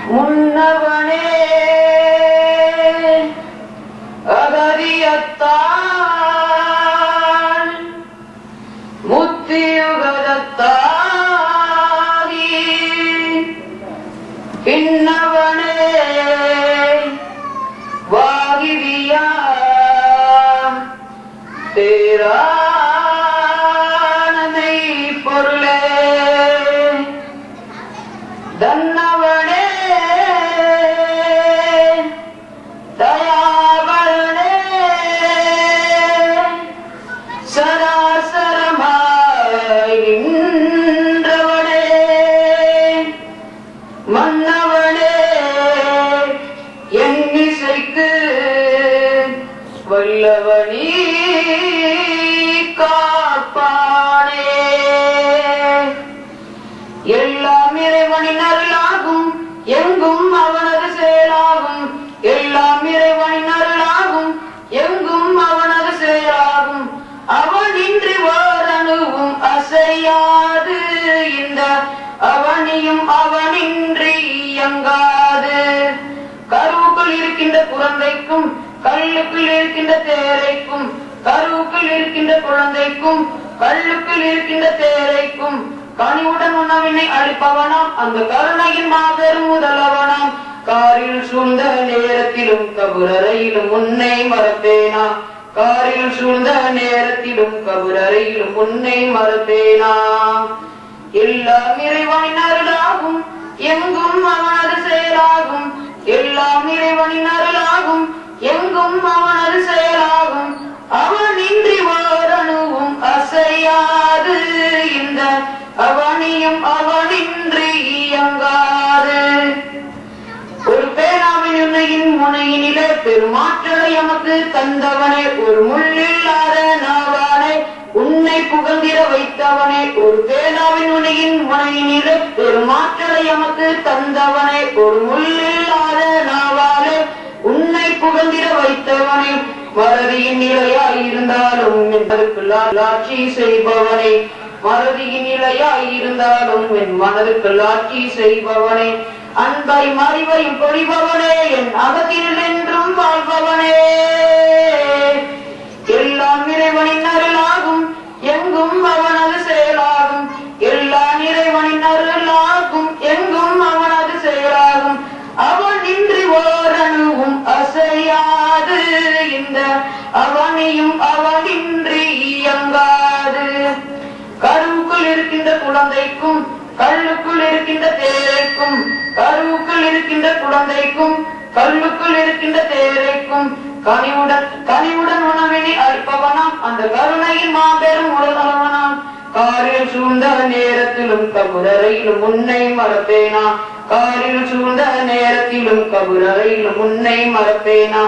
முன்னவனே அகதியத்தான் முத்தியுகதத்தாகி பின்னவனே வாகிவியா தேரானமை பொருளே தன்னவனே தயாவனே சராசரமாய் நின்றவனே மன்னவனே என் இசைக்கு வல்லவனீ காப்பானே எல்லாம் இறைவனின் அருளாகும் எங்கும் அவனது செயலாகும் எல்லாம் இறைவனின் அருளாகும் எங்கும் அவனது செயலாகும் அவனின்றி ஓரணுவும் அசையாது இந்த அவனியும் அவனின்றி இயங்காது கருவுக்குள் இருக்கின்ற குழந்தைக்கும் கல்லுக்குள் இருக்கின்ற தேரைக்கும் கருவுக்குள் இருக்கின்ற குழந்தைக்கும் கல்லுக்குள் இருக்கின்ற தேரைக்கும் கனிவுடன் உணவினை அளிப்பவனாம் அந்த கருணையின் மாபெரும் முதல்வனாம் காரில் சூழ்ந்த நேரத்திலும் கபுரறையிலும் உன்னை மறப்பேனா காரில் சூழ்ந்த நேரத்திலும் கபுரறையிலும் உன்னை மறப்பேனா எல்லாம் இறைவனின் அருளாகும் எங்கும் அவனது செயலாகும் எல்லாம் இறைவனின் அருளாகும் எங்கும் அவனது செயலாகும் அவனின்றி ஓரணுவும் அசையாது இந்த அவனியும் அவனின்றி இயங்காது ஒரு பேனாவின் உன்னையின் முனையினிலே பெருமாற்றலை எமக்கு தந்தவனே ஒரு முள்ளில்லாத நாவானே உன்னை புகழ்ந்திட வைத்தவனே ஒரு பேனாவின் உன்னையின் முனையினிலே பெருமாற்றலை எமக்கு தந்தவனே ஒரு முள்ளில்லாத நாவானே உன்னை புகழ்ந்திட வைத்தவனே மறதியின் நிலையாயிருந்தாலும் என்பதற்குள் ஆட்சி செய்பவனே மறதியின் நிலையாயிருந்தாலும் என் மனதுக்குள் ஆட்சி செய்பவனே அன்பை மறிவையும் பொழிபவனே என் அகத்தில் என்றும் வாழ்பவனே எல்லாம் இறைவனின் அருளாகும் எங்கும் அவனது செயலாகும் எல்லா இறைவனின் அருளாகும் எங்கும் அவனது செயலாகும் அவன் இன்றி ஓரணுவும் அசையாது இந்த அவனையும் அவனின்றி இயங்காது கருவுக்குள் இருக்கின்ற குழந்தைக்கும் கல்லுக்குள் இருக்கின்ற தேரைக்கும் கருவுக்குள் இருக்கின்ற குழந்தைக்கும் கல்லுக்குள் இருக்கின்ற தேரைக்கும் கனிவுடன் உணவினை அளிப்பவனாம் அந்த கருணையின் மாபெரும் உலகவனாம் காரில் சூழ்ந்த நேரத்திலும் கபுரறையிலும் உன்னை மறப்பேனா காரில் சூழ்ந்த நேரத்திலும் கபுரறையிலும் உன்னை மறப்பேனா